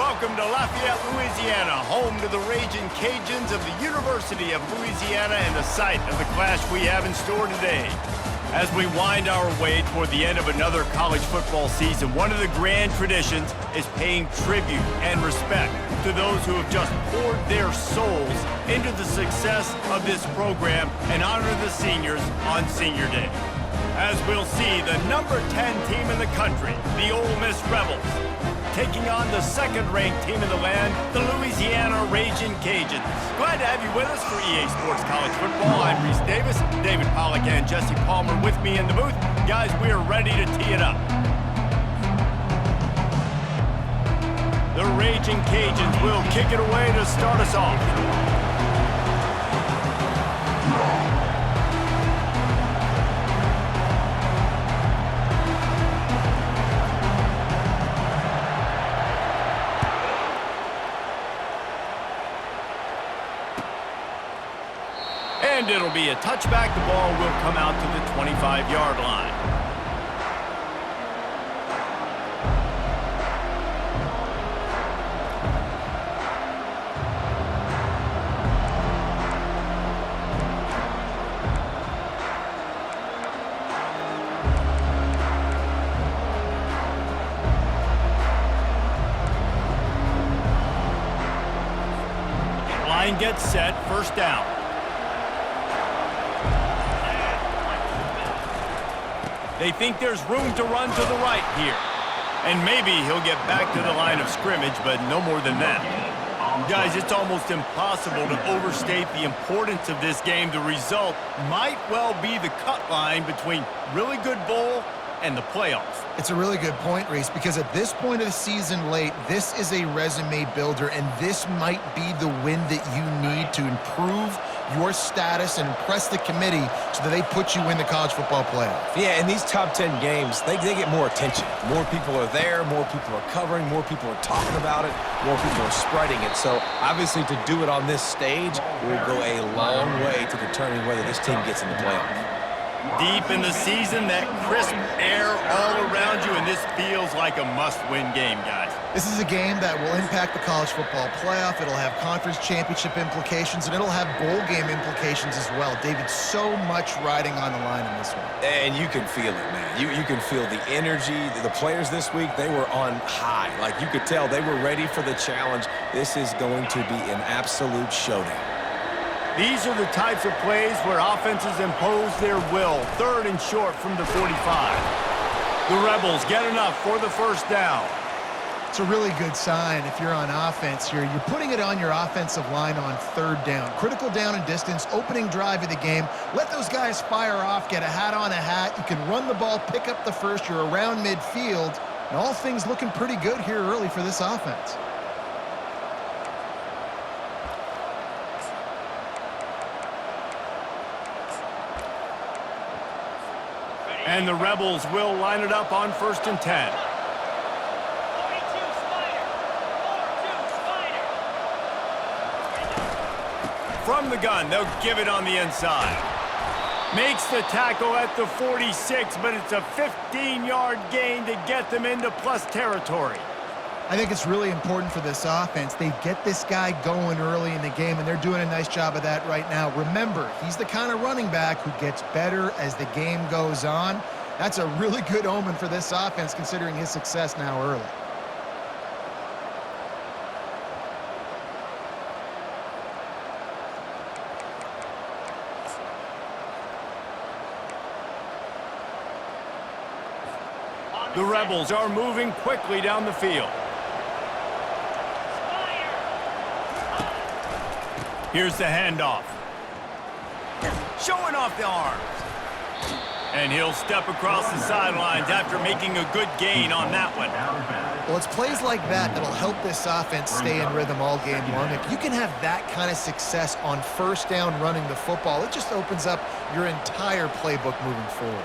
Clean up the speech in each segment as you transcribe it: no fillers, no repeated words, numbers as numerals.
welcome to Lafayette, Louisiana, home to the Raging Cajuns of the University of Louisiana and the site of the clash we have in store today. As we wind our way toward the end of another college football season, one of the grand traditions is paying tribute and respect to those who have just poured their souls into the success of this program and honor the seniors on Senior Day. As we'll see, the number 10 team in the country, the Ole Miss Rebels, taking on the second-ranked team in the land, the Louisiana Raging Cajuns. Glad to have you with us for EA Sports College Football. I'm Reese Davis, David Pollack and Jesse Palmer with me in the booth. Guys, we are ready to tee it up. The Raging Cajuns will kick it away to start us off. And it'll be a touchback. The ball will come out to the 25-yard line. Line gets set, first down. They think there's room to run to the right here. And maybe he'll get back to the line of scrimmage, but no more than that. Guys, it's almost impossible to overstate the importance of this game. The result might well be the cut line between really good bowl and the playoffs. It's a really good point, Reese, because at this point of the season late, this is a resume builder, and this might be the win that you need to improve your status and impress the committee so that they put you in the college football playoff. Yeah, in these top 10 games, they get more attention. More people are there, more people are covering, more people are talking about it, more people are spreading it. So, obviously, to do it on this stage will go a long way to determining whether this team gets in the playoff. Deep in the season, that crisp air all around you, and this feels like a must-win game, guys. This is a game that will impact the college football playoff. It'll have conference championship implications, and it'll have bowl game implications as well. David, so much riding on the line in this one. And you can feel it, man. You can feel the energy. The players this week, they were on high. Like, you could tell they were ready for the challenge. This is going to be an absolute showdown. These are the types of plays where offenses impose their will. Third and short from the 45. The Rebels get enough for the first down. It's a really good sign if you're on offense here. You're putting it on your offensive line on third down. Critical down and distance, opening drive of the game. Let those guys fire off, get a hat on a hat. You can run the ball, pick up the first. You're around midfield. And all things looking pretty good here early for this offense. And the Rebels will line it up on 1st and 10. From the gun, they'll give it on the inside. Makes the tackle at the 46, but it's a 15-yard gain to get them into plus territory. I think it's really important for this offense. They get this guy going early in the game, and they're doing a nice job of that right now. Remember, he's the kind of running back who gets better as the game goes on. That's a really good omen for this offense, considering his success now early. The Rebels are moving quickly down the field. Here's the handoff. Showing off the arms. And he'll step across the sidelines after making a good gain on that one. Well, it's plays like that that'll help this offense stay in rhythm all game long. If you can have that kind of success on first down running the football, it just opens up your entire playbook moving forward.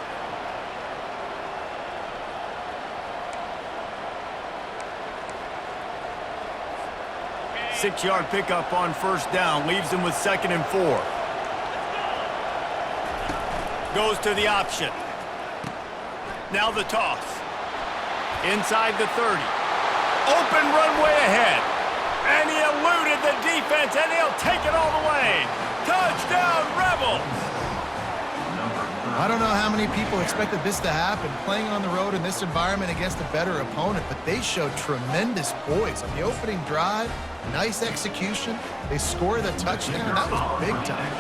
Six-yard pickup on first down, leaves him with 2nd and 4. Goes to the option. Now the toss. Inside the 30. Open runway ahead. And he eluded the defense, and he'll take it all the way. Touchdown, Rebels! I don't know how many people expected this to happen, playing on the road in this environment against a better opponent, but they showed tremendous poise on the opening drive. Nice execution. They scored a touchdown. That was big time.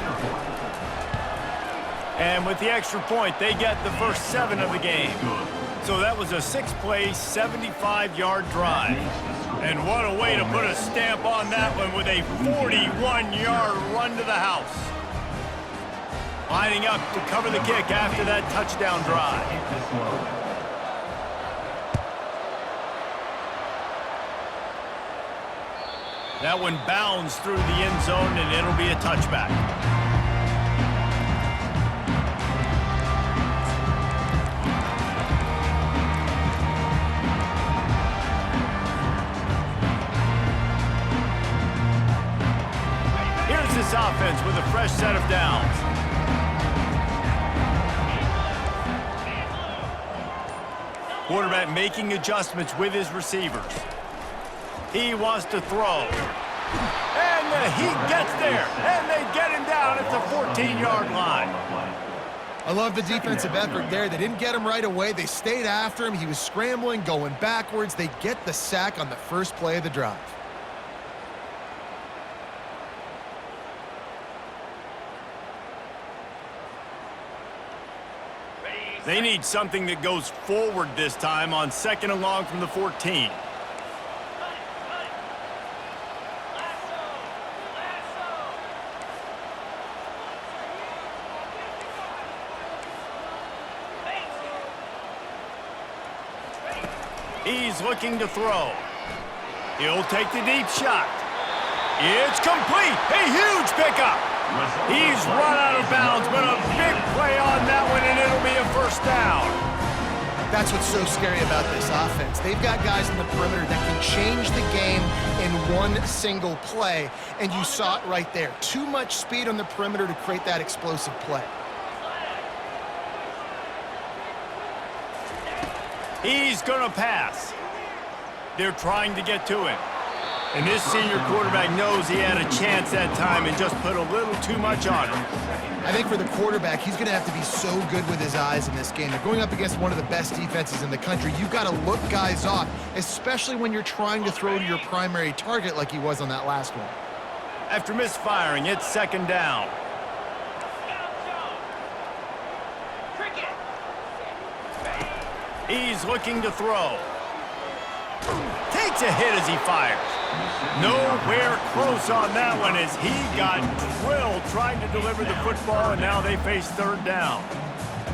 And with the extra point, they get the first 7 of the game. So that was a 6-play, 75-yard drive. And what a way to put a stamp on that one with a 41-yard run to the house. Lining up to cover the kick after that touchdown drive. That one bounds through the end zone, and it'll be a touchback. Here's this offense with a fresh set of downs. Quarterback making adjustments with his receivers. He wants to throw. And he gets there. And they get him down at the 14-yard line. I love the defensive effort there. They didn't get him right away. They stayed after him. He was scrambling, going backwards. They get the sack on the first play of the drive. They need something that goes forward this time on 2nd and long from the 14. He's looking to throw. He'll take the deep shot. It's complete. A huge pickup. He's run out of bounds, but a big play on that one, and it'll be a first down. That's what's so scary about this offense. They've got guys in the perimeter that can change the game in one single play, and you saw it right there. Too much speed on the perimeter to create that explosive play. He's going to pass. They're trying to get to him. And this senior quarterback knows he had a chance that time and just put a little too much on him. I think for the quarterback, he's going to have to be so good with his eyes in this game. They're going up against one of the best defenses in the country. You've got to look guys off, especially when you're trying to throw to your primary target like he was on that last one. After misfiring, it's 2nd down. He's looking to throw. Takes a hit as he fires. Nowhere close on that one as he got drilled trying to deliver the football, and now they face 3rd down.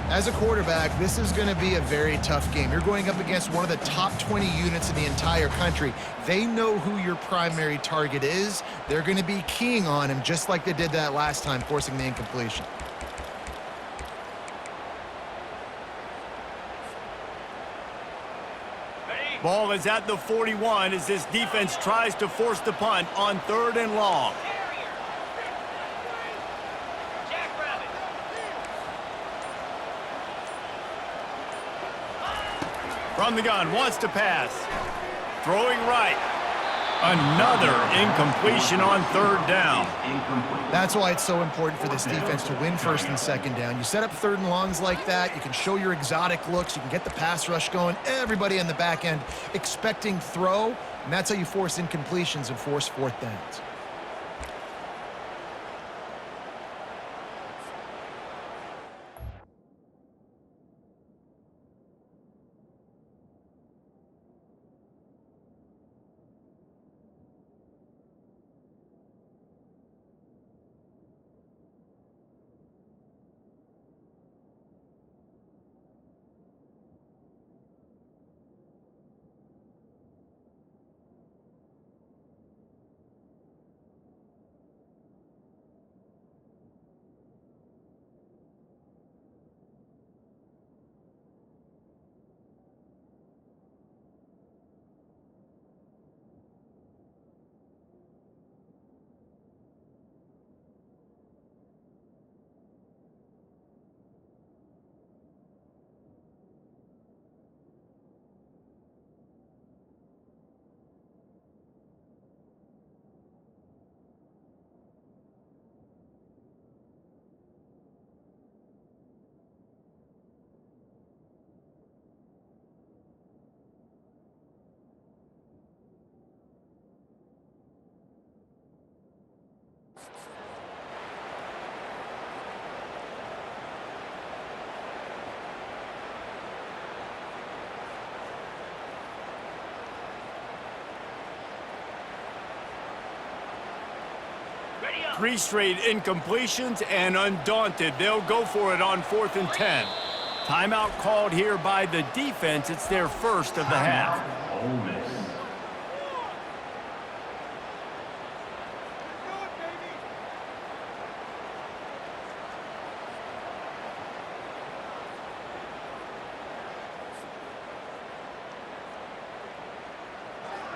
As a quarterback, this is going to be a very tough game. You're going up against one of the top 20 units in the entire country. They know who your primary target is. They're going to be keying on him just like they did that last time, forcing the incompletion. Ball is at the 41 as this defense tries to force the punt on 3rd and long. From the gun, wants to pass. Throwing right. Another incompletion on 3rd down. That's why it's so important for this defense to win 1st and 2nd down. You set up 3rd and longs like that, you can show your exotic looks, you can get the pass rush going, everybody on the back end expecting throw, and that's how you force incompletions and force 4th downs. 3 straight incompletions, and undaunted, they'll go for it on 4th and 10. Timeout called here by the defense. It's their first of the half. Ole Miss.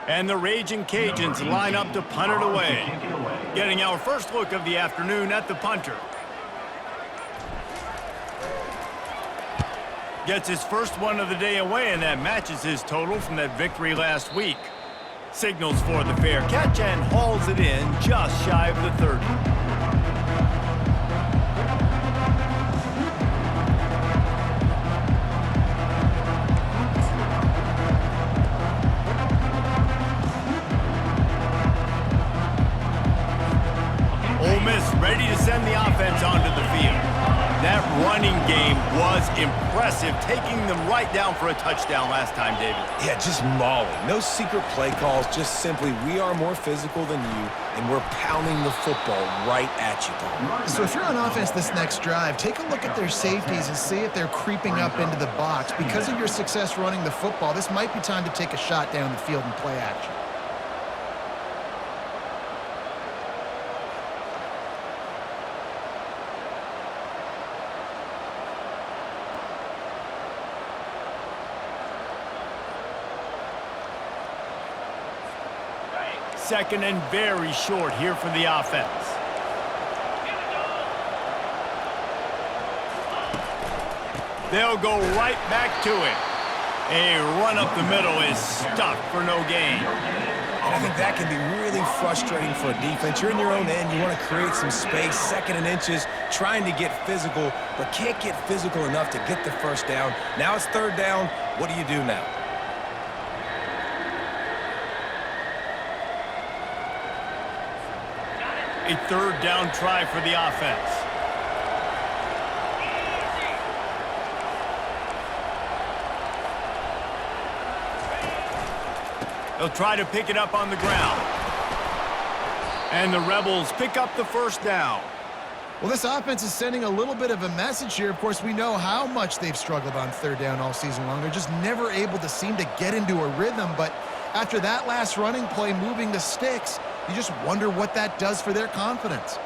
And the Raging Cajuns line up to punt it away. Getting our first look of the afternoon at the punter. Gets his first one of the day away, and that matches his total from that victory last week. Signals for the fair catch and hauls it in just shy of the 30. Ole Miss ready to send the offense onto the field. That running game was impressive, taking them right down for a touchdown last time, David. Yeah, just mauling. No secret play calls, just simply we are more physical than you, and we're pounding the football right at you, Tom. So if you're on offense this next drive, take a look at their safeties and see if they're creeping up into the box. Because of your success running the football, this might be time to take a shot down the field and play action. Second and very short here for the offense. They'll go right back to it. A run up the middle is stuck for no gain. And I think that can be really frustrating for a defense. You're in your own end. You want to create some space, 2nd and inches, trying to get physical, but can't get physical enough to get the first down. Now it's 3rd down. What do you do now? A 3rd down try for the offense. They'll try to pick it up on the ground. And the Rebels pick up the first down. Well, this offense is sending a little bit of a message here. Of course, we know how much they've struggled on 3rd down all season long. They're just never able to seem to get into a rhythm. But after that last running play moving the sticks, you just wonder what that does for their confidence.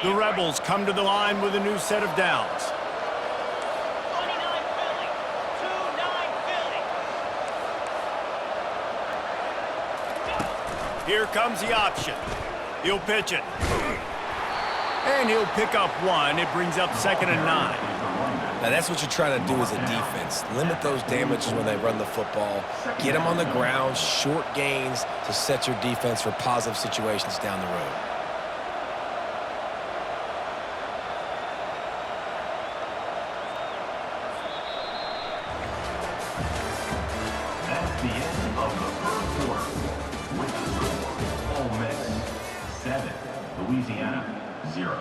The Rebels come to the line with a new set of downs. 29 Philly. 2-9 Philly. Here comes the option. He'll pitch it. And he'll pick up one. It brings up 2nd and 9. Now, that's what you're trying to do as a defense. Limit those damages when they run the football. Get them on the ground, short gains to set your defense for positive situations down the road. That's the end of the 1st quarter. With the score, Ole Miss 7, Louisiana 0.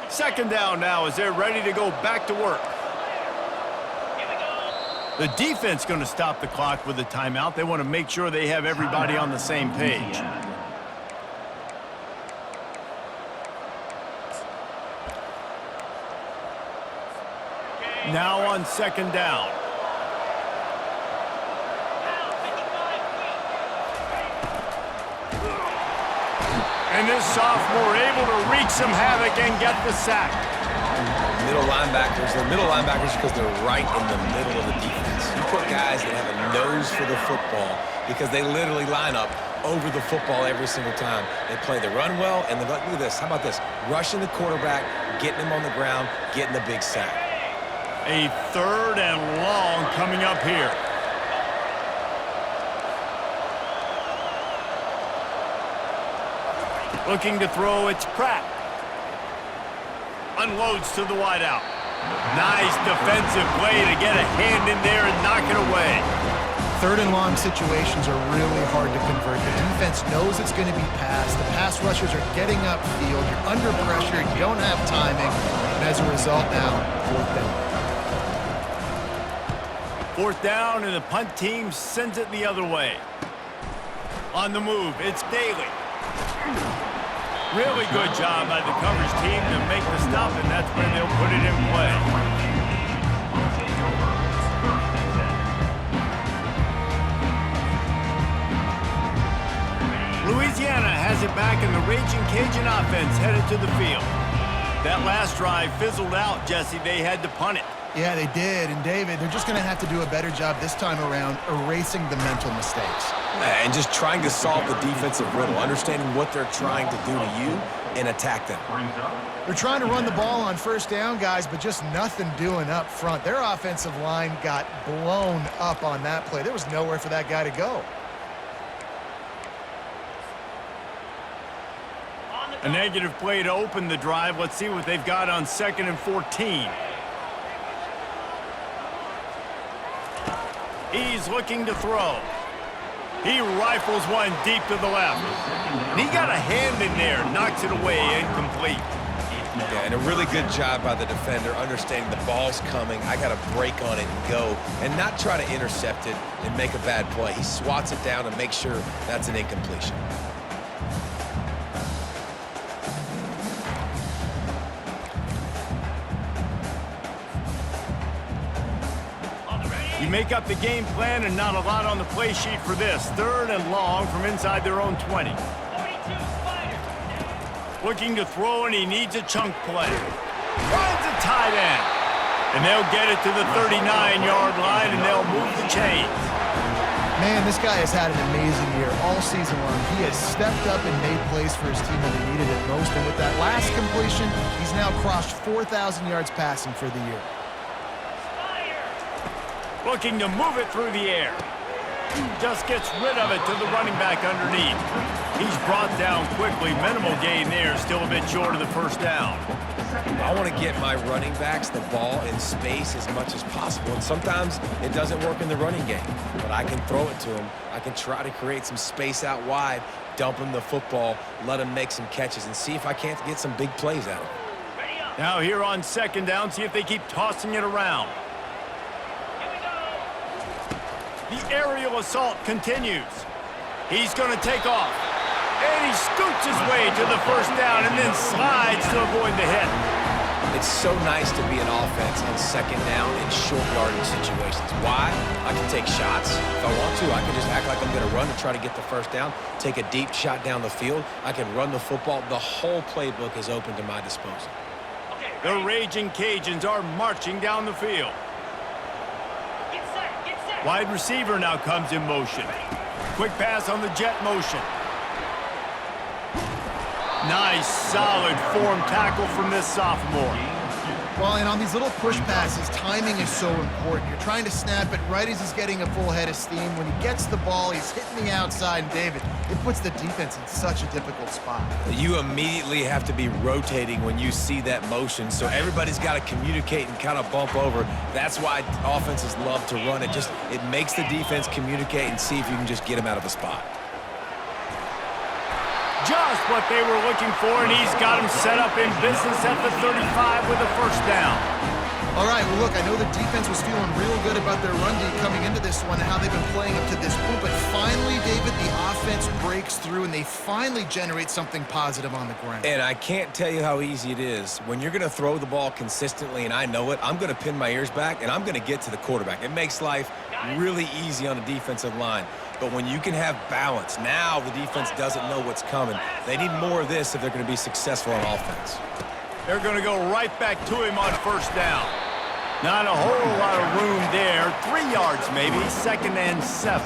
Second down now as they're ready to go back to work. The defense going to stop the clock with a timeout. They want to make sure they have everybody on the same page. Now on 2nd down. And this sophomore able to wreak some havoc and get the sack. Middle linebackers, they're middle linebackers because they're right in the middle of the defense. You put guys that have a nose for the football because they literally line up over the football every single time. They play the run well, and look at this. How about this? Rushing the quarterback, getting him on the ground, getting the big sack. A 3rd and long coming up here. Looking to throw, it's Pratt. Unloads to the wideout. Nice defensive play to get a hand in there and knock it away. 3rd and long situations are really hard to convert. The defense knows it's going to be passed. The pass rushers are getting upfield. You're under pressure. You don't have timing. And as a result now, 4th down. 4th down, and the punt team sends it the other way. On the move, it's Daly. Really good job by the coverage team to make the stop, and that's where they'll put it in play. Louisiana has it back, and the Raging Cajun offense headed to the field. That last drive fizzled out, Jesse. They had to punt it. Yeah, they did. And, David, they're just going to have to do a better job this time around erasing the mental mistakes. And just trying to solve the defensive riddle, understanding what they're trying to do to you and attack them. They're trying to run the ball on 1st down, guys, but just nothing doing up front. Their offensive line got blown up on that play. There was nowhere for that guy to go. A negative play to open the drive. Let's see what they've got on 2nd and 14. He's looking to throw. He rifles one deep to the left. And he got a hand in there, knocks it away, incomplete. Yeah, and a really good job by the defender, understanding the ball's coming. I got to break on it and go, and not try to intercept it and make a bad play. He swats it down and makes sure that's an incompletion. You make up the game plan and not a lot on the play sheet for this. 3rd and long from inside their own 20. 42 Spiders. Looking to throw, and he needs a chunk play. Finds a tight end. And they'll get it to the 39-yard line, and they'll move the chains. Man, this guy has had an amazing year all season long. He has stepped up and made plays for his team when they needed it most. And with that last completion, he's now crossed 4,000 yards passing for the year. Looking to move it through the air. Just gets rid of it to the running back underneath. He's brought down quickly. Minimal gain there. Still a bit short of the 1st down. I want to get my running backs the ball in space as much as possible. And sometimes it doesn't work in the running game. But I can throw it to them. I can try to create some space out wide, dump him the football, let him make some catches, and see if I can't get some big plays out of him. Now here on 2nd down, see if they keep tossing it around. The aerial assault continues. He's going to take off. And he scoots his way to the 1st down and then slides to avoid the hit. It's so nice to be an offense in 2nd down in short yardage situations. Why? I can take shots. If I want to, I can just act like I'm going to run to try to get the 1st down, take a deep shot down the field. I can run the football. The whole playbook is open to my disposal. The Raging Cajuns are marching down the field. Get set. Wide receiver now comes in motion. Quick pass on the jet motion. Nice, solid form tackle from this sophomore. Well, and on these little push passes, timing is so important. You're trying to snap it right as he's getting a full head of steam. When he gets the ball, he's hitting the outside, and David, it puts the defense in such a difficult spot. You immediately have to be rotating when you see that motion, so everybody's got to communicate and kind of bump over. That's why offenses love to run it. It makes the defense communicate and see if you can just get them out of a spot. Just what they were looking for, and he's got him set up in business at the 35 with a 1st down. All right, well, look, I know the defense was feeling real good about their run D coming into this one and how they've been playing up to this point, but finally, David, the offense breaks through, and they finally generate something positive on the ground. And I can't tell you how easy it is. When you're going to throw the ball consistently, and I know it, I'm going to pin my ears back, and I'm going to get to the quarterback. It makes life really easy on the defensive line. But when you can have balance, now the defense doesn't know what's coming. They need more of this if they're going to be successful on offense. They're going to go right back to him on 1st down. Not a whole lot of room there. 3 yards maybe, 2nd and 7.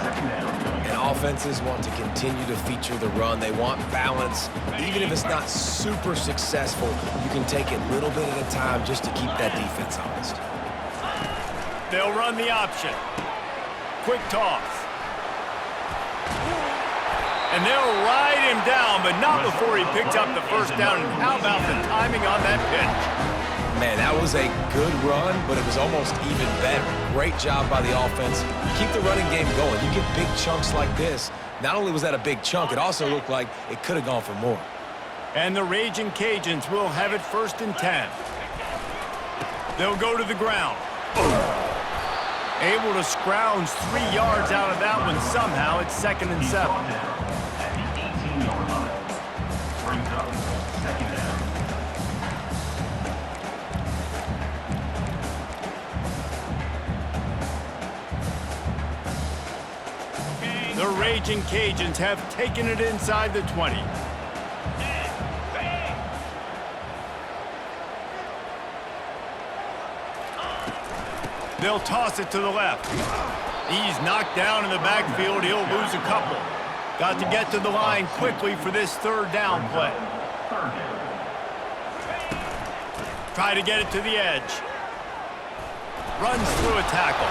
And offenses want to continue to feature the run. They want balance. Even if it's not super successful, you can take it little bit at a time just to keep that defense honest. They'll run the option. Quick toss. And they'll ride him down, but not before he picked up the 1st down. And how about the timing on that pitch? Man, that was a good run, but it was almost even better. Great job by the offense. Keep the running game going. You get big chunks like this. Not only was that a big chunk, it also looked like it could have gone for more. And the Raging Cajuns will have it 1st and 10. They'll go to the ground. Able to scrounge 3 yards out of that one somehow. It's 2nd and 7. At the 18-yard line. Brings up 2nd down. The Raging Cajuns have taken it inside the 20. They'll toss it to the left. He's knocked down in the backfield. He'll lose a couple. Got to get to the line quickly for this 3rd down play. Try to get it to the edge. Runs through a tackle.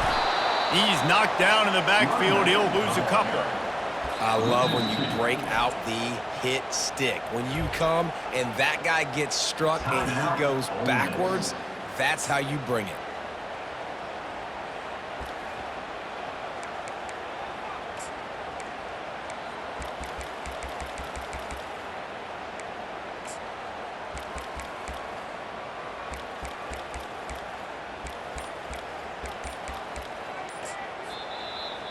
He's knocked down in the backfield. He'll lose a couple. I love when you break out the hit stick. When you come and that guy gets struck and he goes backwards, that's how you bring it.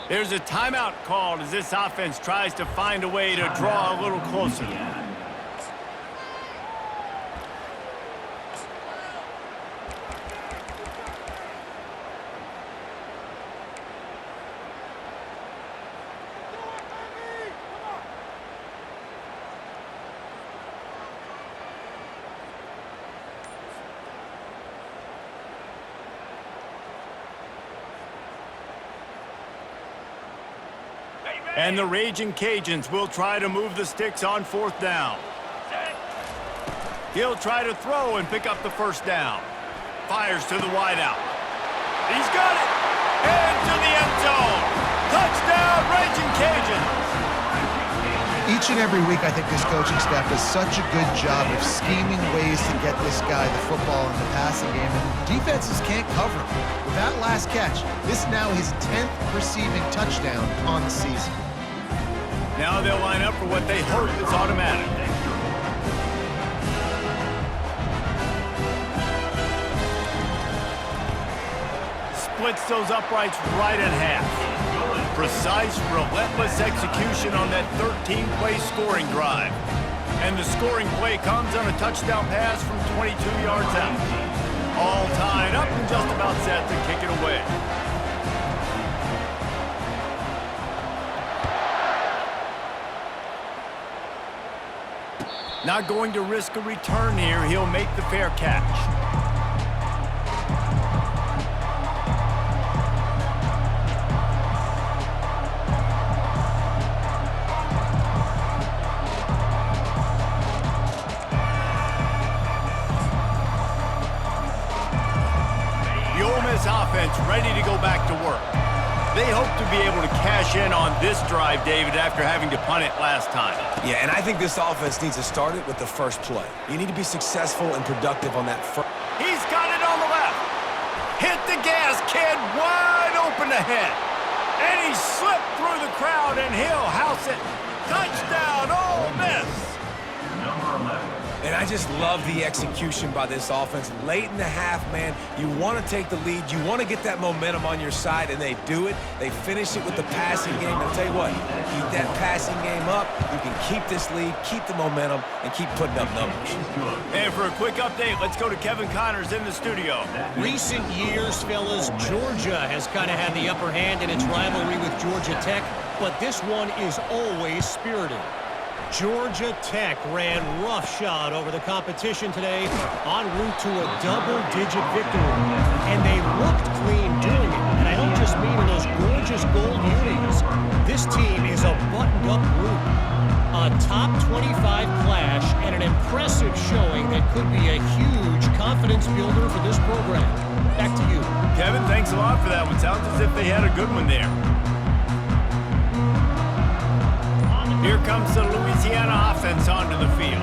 There's a timeout called as this offense tries to find a way to draw a little closer. And the Raging Cajuns will try to move the sticks on 4th down. He'll try to throw and pick up the 1st down. Fires to the wideout. He's got it! Into the end zone! Touchdown, Raging Cajuns! Each and every week, I think this coaching staff does such a good job of scheming ways to get this guy the football in the passing game, and defenses can't cover him. With that last catch, this is now his 10th receiving touchdown on the season. Now they'll line up for what they hope is automatic. Splits those uprights right in half. Precise, relentless execution on that 13-play scoring drive. And the scoring play comes on a touchdown pass from 22 yards out. All tied up and just about set to kick it away. Not going to risk a return here. He'll make the fair catch. The Ole Miss offense ready to go back to work. They hope to be able to cash in on this drive, David, after having to punt it last time. Yeah, and I think this offense needs to start it with the first play. You need to be successful and productive on that first. He's got it on the left. Hit the gas, kid. Wide open ahead. And he slipped through the crowd, and he'll house it. Touchdown, Ole Miss. Number 11. And I just love the execution by this offense. Late in the half, man, you want to take the lead. You want to get that momentum on your side, and they do it. They finish it with the passing game. And I'll tell you what, keep that passing game up. You can keep this lead, keep the momentum, and keep putting up numbers. And for a quick update, let's go to Kevin Connors in the studio. Recent years, fellas, Georgia has kind of had the upper hand in its rivalry with Georgia Tech, but this one is always spirited. Georgia Tech ran roughshod over the competition today en route to a double-digit victory. And they looked clean doing it. And I don't just mean in those gorgeous gold unis. This team is a buttoned-up group. A top 25 clash and an impressive showing that could be a huge confidence builder for this program. Back to you. Kevin, thanks a lot for that one. Sounds as if they had a good one there. Here comes the Louisiana offense onto the field.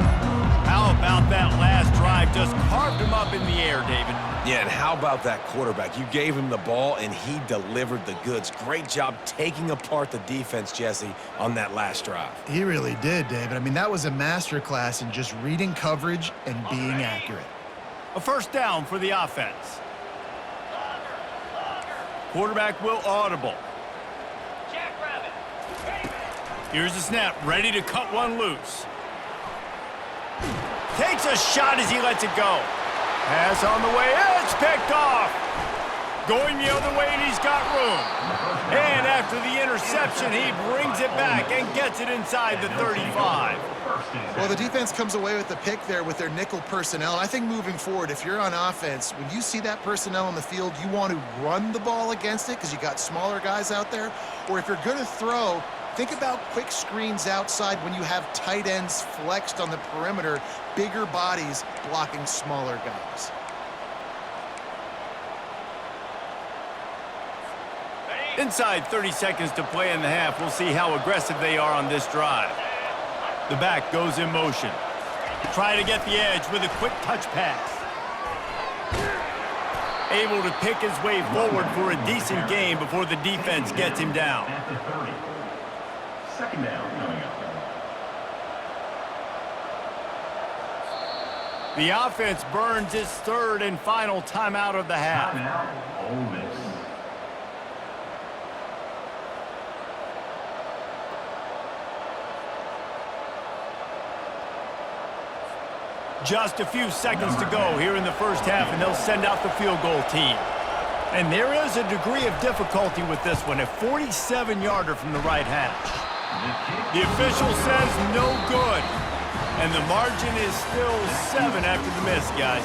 How about that last drive? Just carved him up in the air, David. Yeah, and how about that quarterback? You gave him the ball, and he delivered the goods. Great job taking apart the defense, Jesse, on that last drive. He really did, David. I mean, that was a masterclass in just reading coverage and being accurate. A first down for the offense. Quarterback will audible. Jackrabbit. Here's the snap, ready to cut one loose. Takes a shot as he lets it go. Pass on the way, it's picked off. Going the other way, and he's got room. And after the interception, he brings it back and gets it inside the 35. Well, the defense comes away with the pick there with their nickel personnel. And I think moving forward, if you're on offense, when you see that personnel on the field, you want to run the ball against it because you got smaller guys out there. Or if you're going to throw, think about quick screens outside when you have tight ends flexed on the perimeter, bigger bodies blocking smaller guys. Inside 30 seconds to play in the half. We'll see how aggressive they are on this drive. The back goes in motion. Try to get the edge with a quick touch pass. Able to pick his way forward for a decent gain before the defense gets him down. At the 30. Second down coming up. The offense burns its third and final timeout of the half. Timeout, Ole Miss. Just a few seconds to go here in the first half, and they'll send out the field goal team. And there is a degree of difficulty with this one, a 47-yarder from the right hash. The official says no good, and the margin is still 7 after the miss, guys.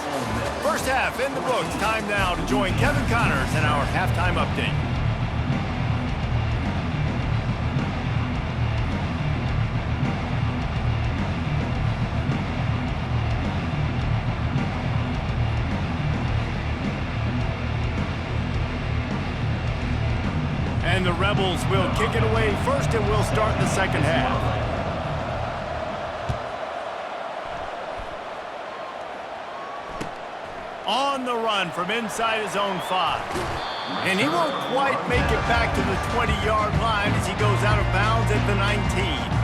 First half in the books. Time now to join Kevin Connors in our halftime update. And the Rebels will kick it away first, and we'll start the second half. On the run from inside his own 5. And he won't quite make it back to the 20-yard line as he goes out of bounds at the 19.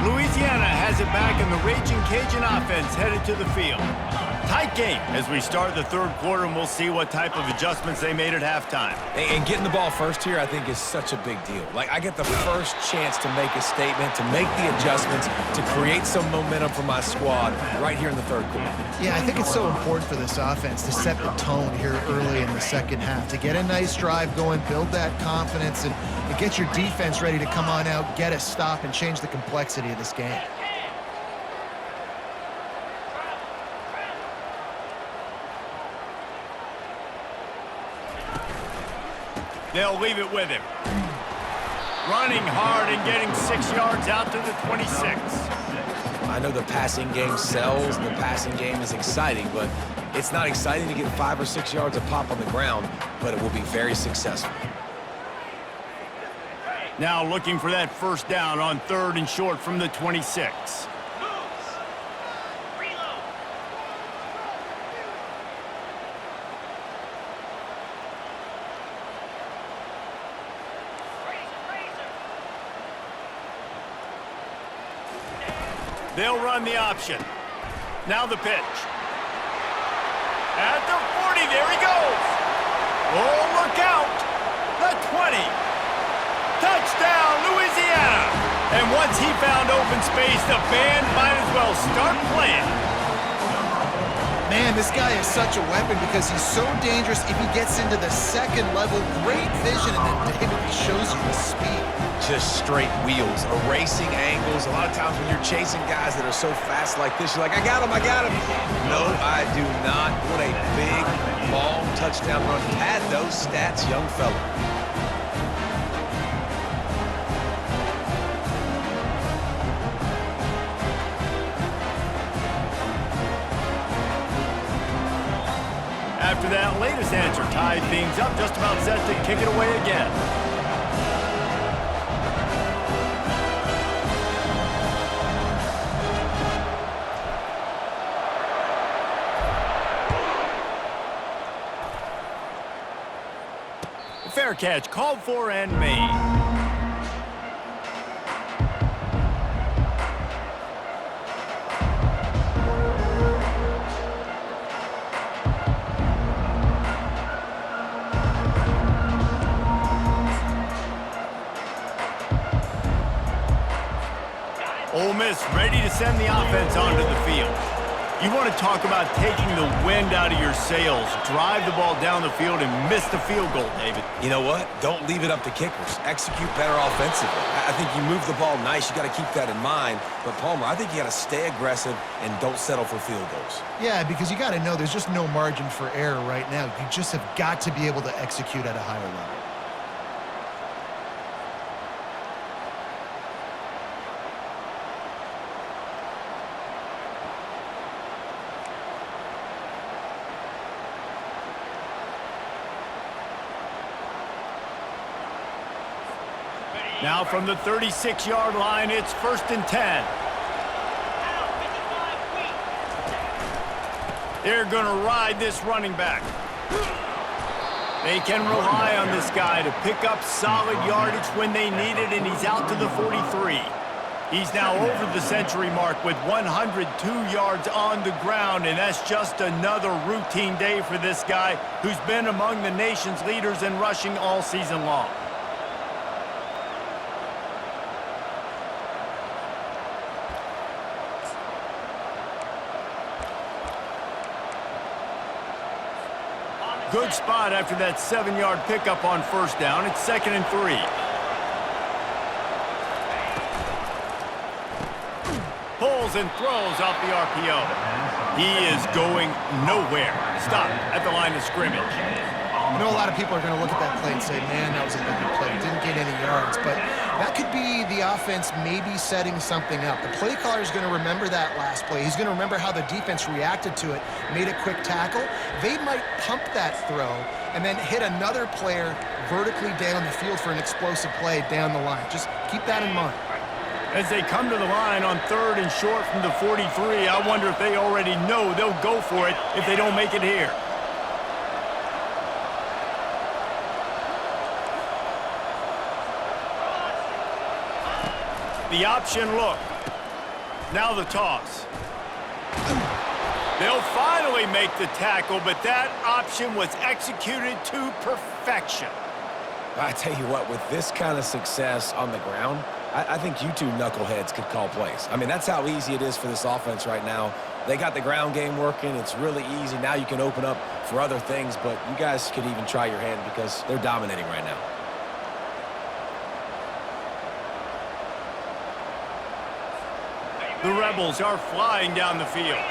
Louisiana has it back, and the Raging Cajun offense headed to the field. Tight game as we start the third quarter, and we'll see what type of adjustments they made at halftime. And getting the ball first here, I think, is such a big deal. Like, I get the first chance to make a statement, to make the adjustments, to create some momentum for my squad right here in the third quarter. Yeah, I think it's so important for this offense to set the tone here early in the second half, to get a nice drive going, build that confidence, and get your defense ready to come on out, get a stop, and change the complexity of this game. They'll leave it with him. Running hard and getting 6 yards out to the 26. I know the passing game sells and the passing game is exciting, but it's not exciting to get 5 or 6 yards of pop on the ground, but it will be very successful. Now looking for that first down on 3rd and short from the 26. They'll run the option. Now the pitch. At the 40, there he goes. Oh, look out. The 20. Touchdown, Louisiana. And once he found open space, the band might as well start playing. Man, this guy is such a weapon because he's so dangerous if he gets into the second level. Great vision, and then David shows you the speed. Just straight wheels, erasing angles. A lot of times when you're chasing guys that are so fast like this, you're like, I got him. No, I do not. What a big, long touchdown run. Pad those stats, young fella. after that latest answer tied things up, just about set to kick it away again. Fair catch, called for and made. Ole Miss ready to send the offense onto the field. You want to talk about taking the wind out of your sails. Drive the ball down the field and miss the field goal, David. You know what? Don't leave it up to kickers. Execute better offensively. I think you move the ball nice. You got to keep that in mind. But, Palmer, I think you got to stay aggressive and don't settle for field goals. Yeah, because you got to know there's just no margin for error right now. You just have got to be able to execute at a higher level. Now from the 36-yard line, it's 1st and 10. They're going to ride this running back. They can rely on this guy to pick up solid yardage when they need it, and he's out to the 43. He's now over the century mark with 102 yards on the ground, and that's just another routine day for this guy who's been among the nation's leaders in rushing all season long. Good spot after that 7-yard pickup on 1st down. It's 2nd and 3. Pulls and throws off the RPO. He is going nowhere. Stop at the line of scrimmage. I know a lot of people are going to look at that play and say, man, that was a big play. Didn't get any yards. But that could be the offense maybe setting something up. The play caller is going to remember that last play. He's going to remember how the defense reacted to it, made a quick tackle. They might pump that throw and then hit another player vertically down the field for an explosive play down the line. Just keep that in mind. As they come to the line on 3rd and short from the 43, I wonder if they already know they'll go for it if they don't make it here. The option look. Now the toss. They'll finally make the tackle, but that option was executed to perfection. I tell you what, with this kind of success on the ground, I think you two knuckleheads could call plays. I mean, that's how easy it is for this offense right now. They got the ground game working. It's really easy. Now you can open up for other things, but you guys could even try your hand because they're dominating right now. The Rebels are flying down the field.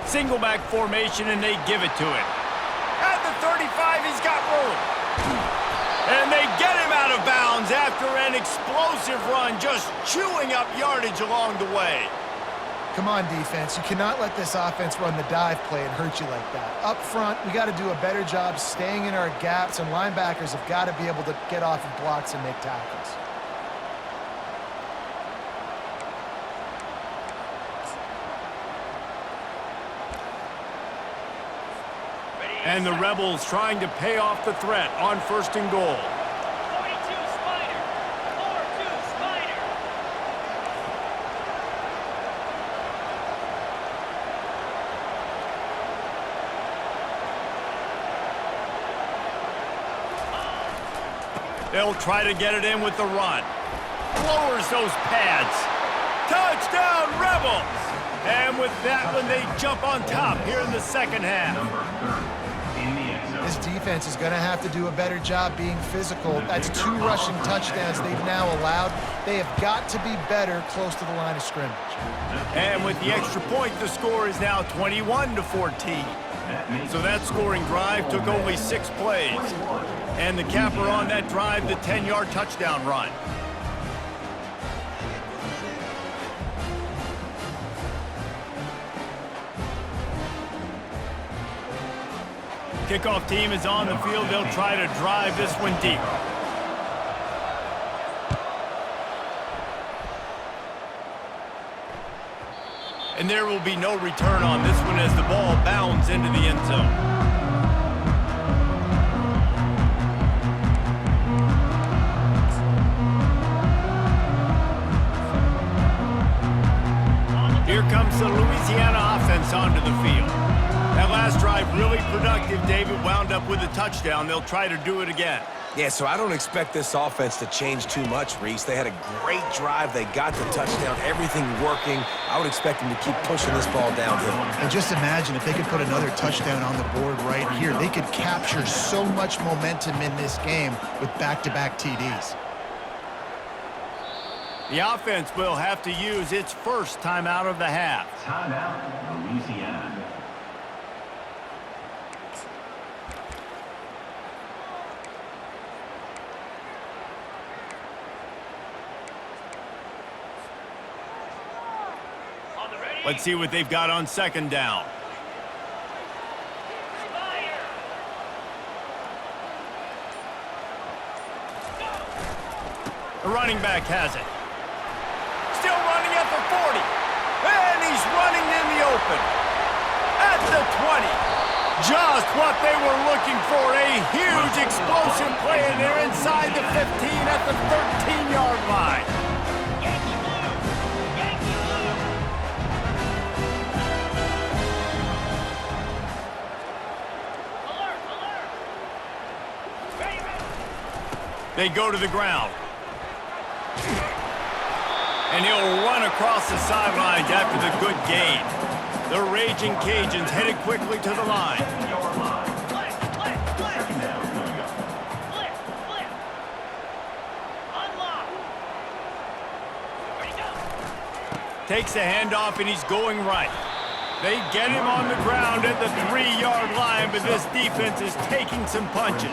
Single back formation, and they give it to him. At the 35, he's got room. And they get him out of bounds after an explosive run, just chewing up yardage along the way. Come on, defense. You cannot let this offense run the dive play and hurt you like that. Up front, we got to do a better job staying in our gaps, and linebackers have got to be able to get off of blocks and make tackles. And the Rebels trying to pay off the threat on 1st and goal. 42 Spider. 4-2 Spider. They'll try to get it in with the run. Lowers those pads. Touchdown, Rebels! And with that one, they jump on top here in the 2nd half. This defense is going to have to do a better job being physical. That's 2 rushing touchdowns they've now allowed. They have got to be better close to the line of scrimmage. And with the extra point, the score is now 21-14. So that scoring drive took only 6 plays. And the capper on that drive, the 10-yard touchdown run. Kickoff team is on the field. They'll try to drive this one deep. And there will be no return on this one as the ball bounds into the end zone. Here comes the Louisiana offense onto the field. That last drive really productive. David wound up with a touchdown. They'll try to do it again. Yeah, so I don't expect this offense to change too much, Reese. They had a great drive. They got the touchdown, everything working. I would expect them to keep pushing this ball downhill. And just imagine if they could put another touchdown on the board right here. They could capture so much momentum in this game with back-to-back TDs. The offense will have to use its first timeout of the half. Timeout, Louisiana. Let's see what they've got on second down. The running back has it. Still running at the 40. And he's running in the open. At the 20. Just what they were looking for. A huge explosive play, and they're inside the 15 at the 13-yard line. They go to the ground. And he'll run across the sidelines after the good gain. The Raging Cajuns headed quickly to the line. Takes the handoff and he's going right. They get him on the ground at the 3-yard line, but this defense is taking some punches.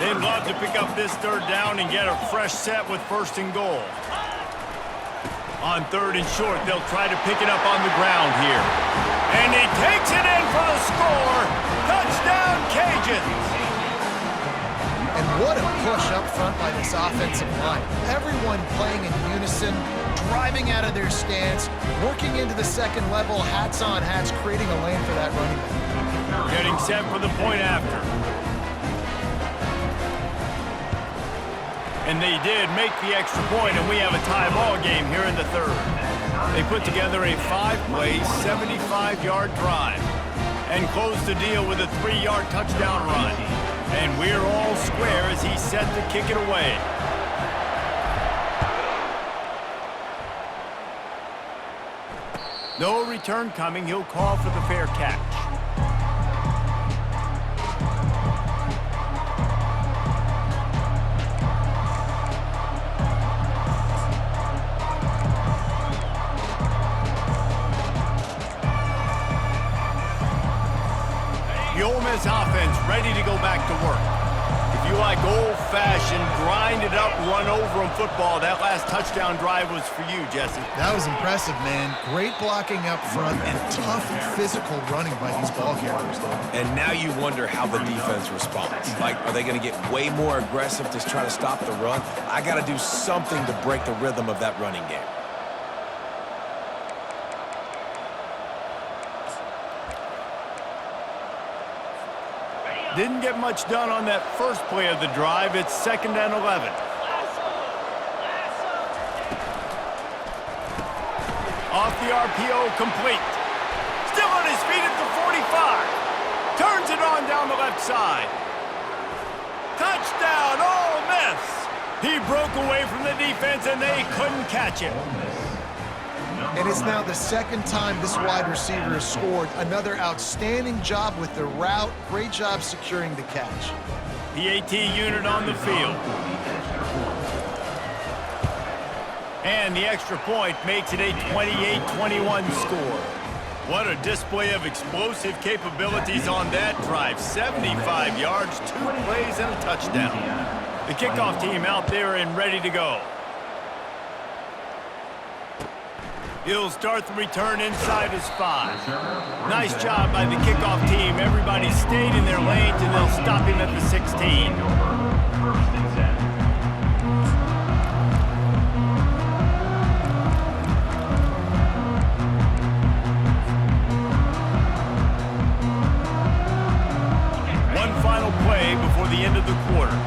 They'd love to pick up this third down and get a fresh set with first and goal. On third and short, they'll try to pick it up on the ground here. And he takes it in for the score. Touchdown, Cajuns. And what a push up front by this offensive line. Everyone playing in unison, driving out of their stance, working into the second level, hats on hats, creating a lane for that running back. Getting set for the point after. And they did make the extra point, and we have a tie ball game here in the third. They put together a 5-play, 75-yard drive and closed the deal with a 3-yard touchdown run. And we're all square as he's set to kick it away. No return coming. He'll call for the fair catch. The Ole Miss offense ready to go back to work. If you like old-fashioned, grind-it-up, run-over-'em football, that last touchdown drive was for you, Jesse. That was impressive, man. Great blocking up front and tough physical running by these ball carriers. And now you wonder how the defense responds. Like, are they going to get way more aggressive to try to stop the run? I got to do something to break the rhythm of that running game. Didn't get much done on that first play of the drive. It's 2nd and 11. Off the RPO, complete. Still on his feet at the 45. Turns it on down the left side. Touchdown, Ole Miss. He broke away from the defense, and they couldn't catch him. And it's now the second time this wide receiver has scored. Another outstanding job with the route. Great job securing the catch. PAT unit on the field. And the extra point makes it a 28-21 score. What a display of explosive capabilities on that drive. 75 yards, 2 plays, and a touchdown. The kickoff team out there and ready to go. He'll start the return inside his 5. Nice job by the kickoff team. Everybody stayed in their lanes, and they'll stop him at the 16. First and 10. One final play before the end of the quarter.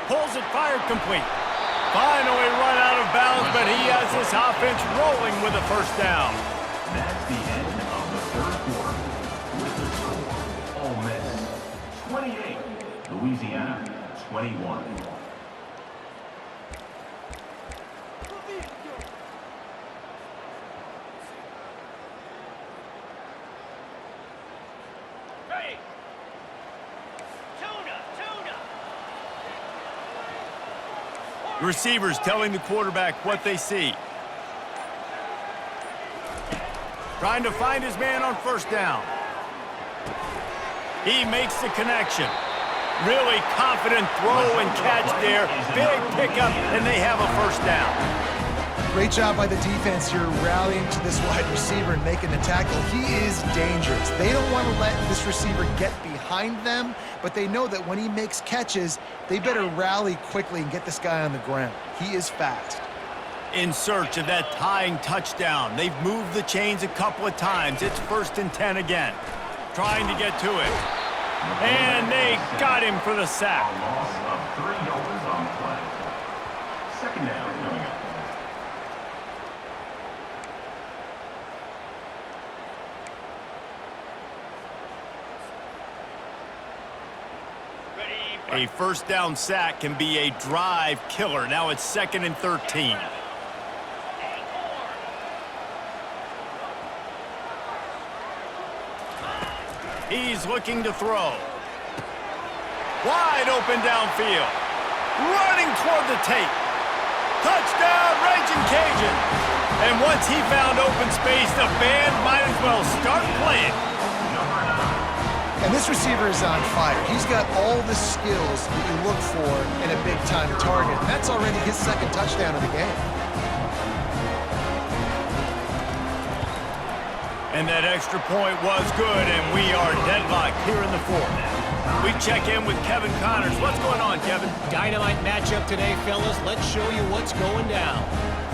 Pulls it, fired complete. Finally run out of bounds, but he has this offense rolling with a first down. That's the end of the third quarter. With the score, Ole Miss 28, Louisiana 21. Ready. Tuna. The receivers telling the quarterback what they see. Trying to find his man on first down. He makes the connection. Really confident throw and catch there. Big pickup, and they have a first down. Great job by the defense here rallying to this wide receiver and making the tackle. He is dangerous. They don't want to let this receiver get behind them, but they know that when he makes catches, they better rally quickly and get this guy on the ground. He is fast. In search of that tying touchdown. They've moved the chains a couple of times. It's 1st and 10 again. Trying to get to it. And they got him for the sack. A loss of 3 yards on the play. Second down coming up. Ready. A first down sack can be a drive killer. Now it's 2nd and 13. He's looking to throw. Wide open downfield. Running toward the tape. Touchdown, Raging Cajun. And once he found open space, the band might as well start playing. And this receiver is on fire. He's got all the skills that you look for in a big-time target. And that's already his 2nd touchdown of the game. And that extra point was good, and we are deadlocked here in the 4th. We check in with Kevin Connors. What's going on, Kevin? Dynamite matchup today, fellas. Let's show you what's going down.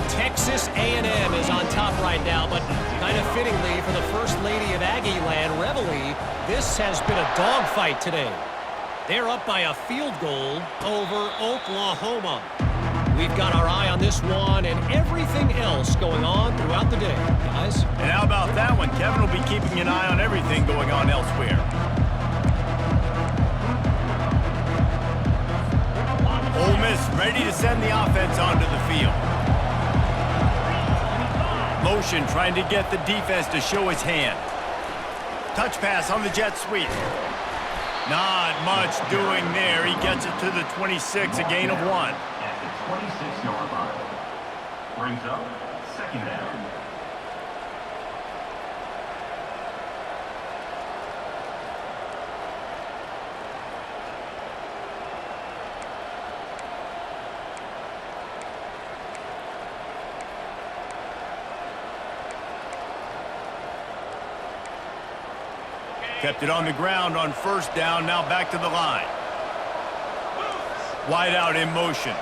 Texas A&M is on top right now, but kind of fittingly for the First Lady of Aggie Land, Reveille, this has been a dogfight today. They're up by a field goal over Oklahoma. We've got our eye on this one and everything else going on throughout the day, guys. And how about that one? Kevin will be keeping an eye on everything going on elsewhere. Ole Miss ready to send the offense onto the field. Motion trying to get the defense to show his hand. Touch pass on the jet sweep. Not much doing there. He gets it to the 26, a gain of 1. 26-yard line. Brings up 2nd down. Kept it on the ground on first down. Now back to the line. Wide out in motion.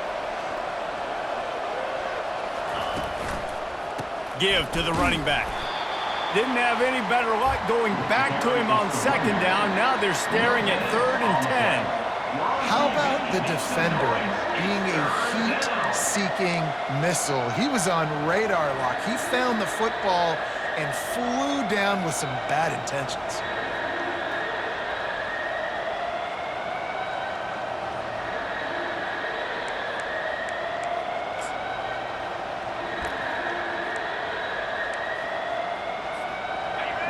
Give to the running back. Didn't have any better luck going back to him on 2nd down. Now they're staring at 3rd and 10. How about the defender being a heat-seeking missile? He was on radar lock. He found the football and flew down with some bad intentions.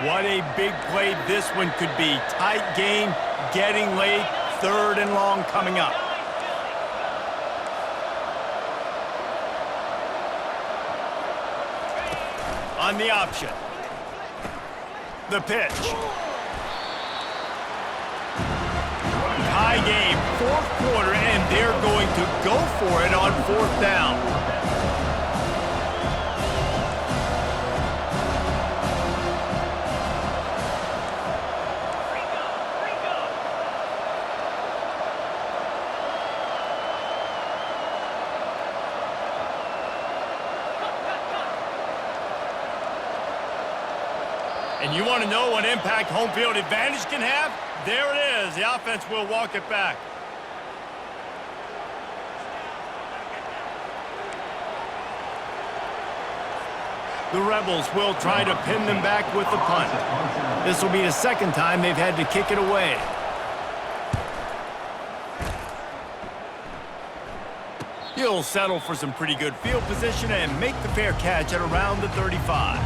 What a big play this one could be. Tight game, getting late, 3rd and long coming up. On the option. The pitch. Tie game, 4th quarter, and they're going to go for it on 4th down. And you want to know what impact home field advantage can have? There it is. The offense will walk it back. The Rebels will try to pin them back with the punt. This will be the second time they've had to kick it away. He'll settle for some pretty good field position and make the fair catch at around the 35.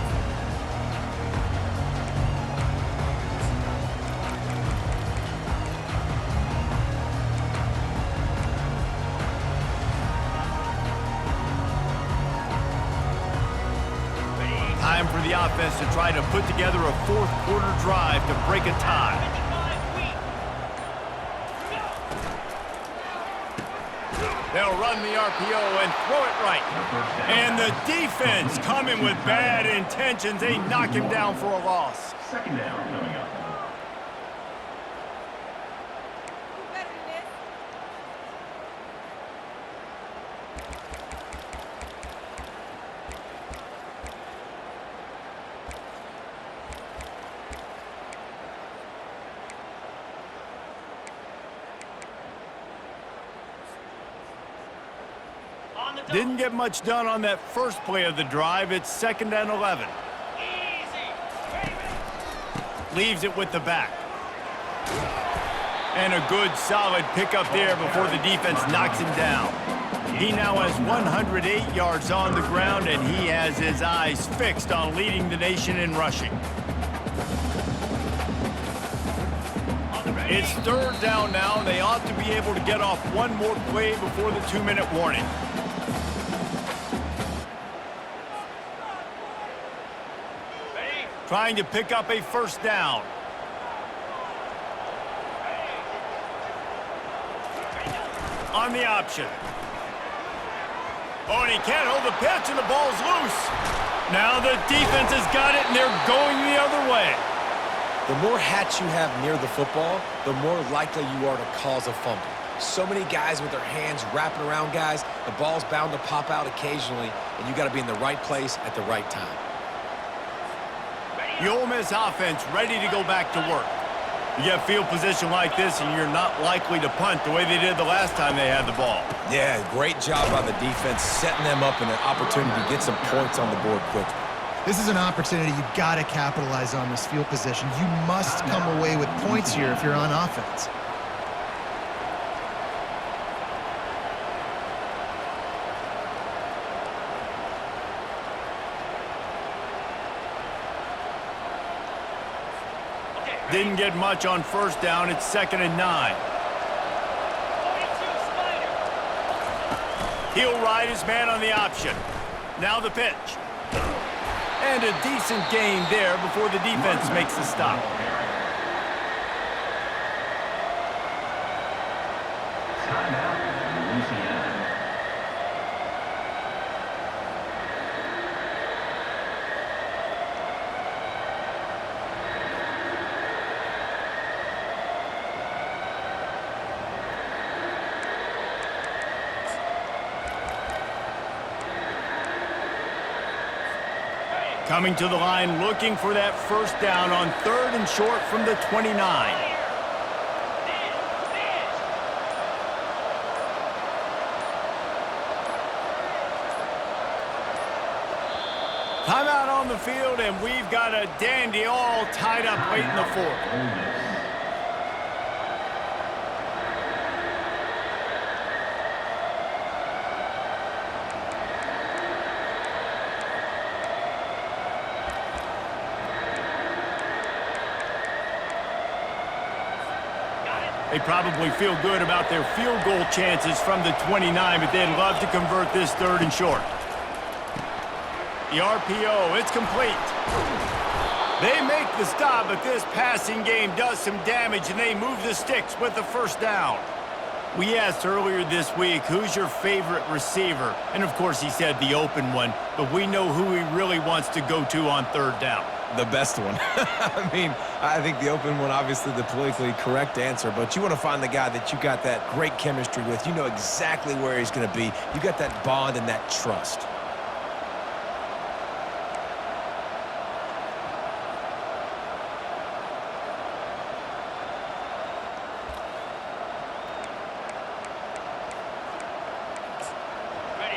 Time for the offense to try to put together a 4th quarter drive to break a tie. They'll run the RPO and throw it right. And the defense coming with bad intentions. They knock him down for a loss. 2nd down coming up. Didn't get much done on that first play of the drive. It's 2nd and 11. Leaves it with the back. And a good solid pickup there before the defense knocks him down. He now has 108 yards on the ground, and he has his eyes fixed on leading the nation in rushing. It's 3rd down now, and they ought to be able to get off one more play before the 2-minute warning. Trying to pick up a 1st down. On the option. Oh, and he can't hold the pitch, and the ball's loose. Now the defense has got it, and they're going the other way. The more hats you have near the football, the more likely you are to cause a fumble. So many guys with their hands wrapping around guys, the ball's bound to pop out occasionally, and you got to be in the right place at the right time. The Ole Miss offense ready to go back to work. You get field position like this, and you're not likely to punt the way they did the last time they had the ball. Yeah, great job by the defense, setting them up in an opportunity to get some points on the board quickly. This is an opportunity you've got to capitalize on this field position. You must come away with points here if you're on offense. Didn't get much on 1st down. It's 2nd and 9. He'll ride his man on the option. Now the pitch. And a decent gain there before the defense makes the stop. Timeout, Louisiana. Coming to the line, looking for that 1st down on 3rd and short from the 29. Timeout on the field, and we've got a dandy all tied up late in the 4th. They probably feel good about their field goal chances from the 29, but they'd love to convert this 3rd and short. The RPO, it's complete. They make the stop, but this passing game does some damage, and they move the sticks with the 1st down. We asked earlier this week, who's your favorite receiver? And of course he said the open one, but we know who he really wants to go to on third down. The best one. I mean, I think the open one, obviously the politically correct answer, but you want to find the guy that you got that great chemistry with. You know exactly where he's going to be. You got that bond and that trust.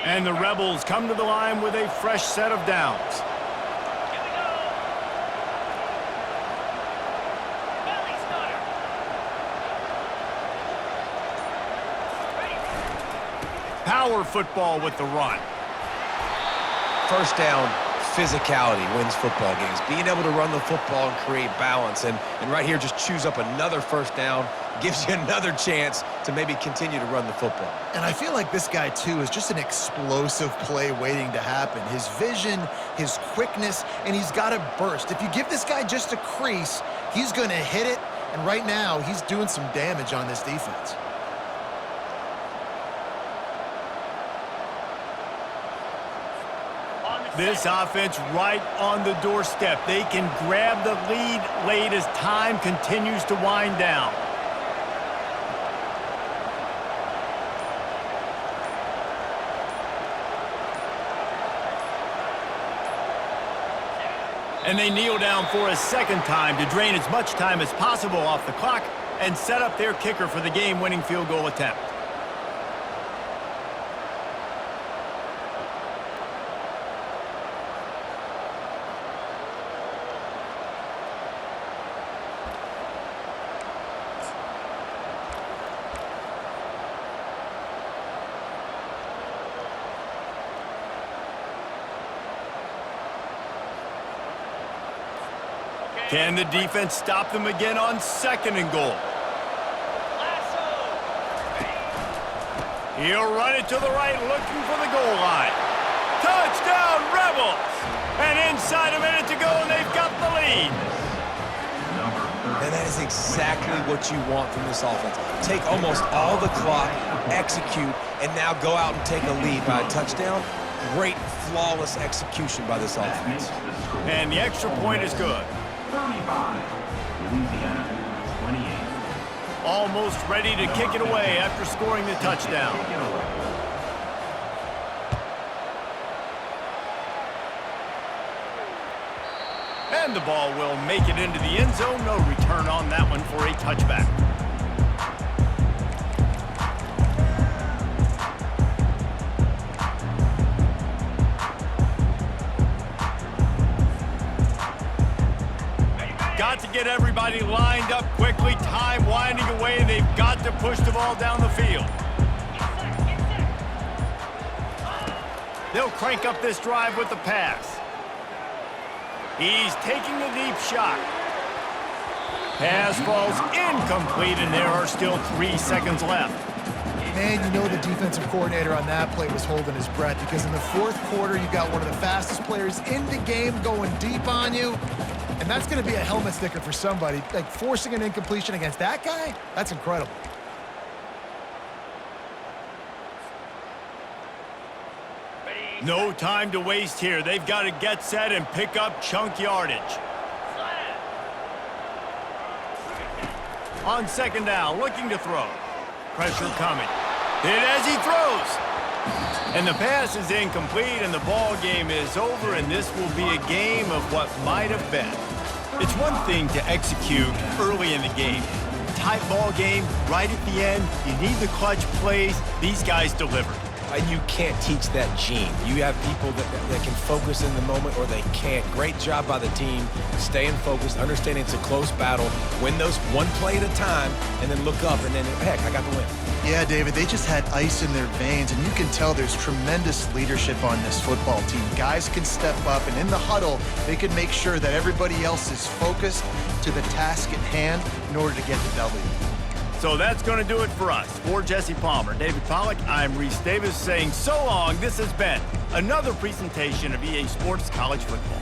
And the Rebels come to the line with a fresh set of downs. Here we go. Belly starter. Ready. Power football with the run. First down, physicality wins football games. Being able to run the football and create balance. And right here, just choose up another first down, gives you another chance to maybe continue to run the football. And I feel like this guy, too, is just an explosive play waiting to happen. His vision, his quickness, and he's got a burst. If you give this guy just a crease, he's going to hit it. And right now, he's doing some damage on this defense. This offense right on the doorstep. They can grab the lead late as time continues to wind down. And they kneel down for a second time to drain as much time as possible off the clock and set up their kicker for the game-winning field goal attempt. Can the defense stop them again on second and goal? Lasso. He'll run it to the right, looking for the goal line. Touchdown, Rebels! And inside a minute to go, and they've got the lead. And that is exactly what you want from this offense. Take almost all the clock, execute, and now go out and take a lead by a touchdown. Great, flawless execution by this offense. And the extra point is good. 35, Louisiana 28. Almost ready to kick it away after scoring the touchdown. And the ball will make it into the end zone. No return on that one for a touchback. Got to get everybody lined up quickly. Time winding away. They've got to push the ball down the field. They'll crank up this drive with the pass. He's taking a deep shot. Pass falls incomplete, and there are still 3 seconds left. Man, you know the defensive coordinator on that play was holding his breath, because in the fourth quarter, you got one of the fastest players in the game going deep on you. And that's going to be a helmet sticker for somebody. Like, forcing an incompletion against that guy, that's incredible. No time to waste here. They've got to get set and pick up chunk yardage. On second down, looking to throw. Pressure coming. Hit as he throws. And the pass is incomplete, and the ball game is over, and this will be a game of what might have been. It's one thing to execute early in the game. Tight ball game, right at the end, you need the clutch plays. These guys delivered. And you can't teach that gene. You have people that can focus in the moment, or they can't. Great job by the team, staying focused, understanding it's a close battle, win those one play at a time, and then look up, and then, heck, I got the win. Yeah, David, they just had ice in their veins, and you can tell there's tremendous leadership on this football team. Guys can step up, and in the huddle, they can make sure that everybody else is focused to the task at hand in order to get the W. So that's going to do it for us. For Jesse Palmer, David Pollack, I'm Reese Davis saying so long. This has been another presentation of EA Sports College Football.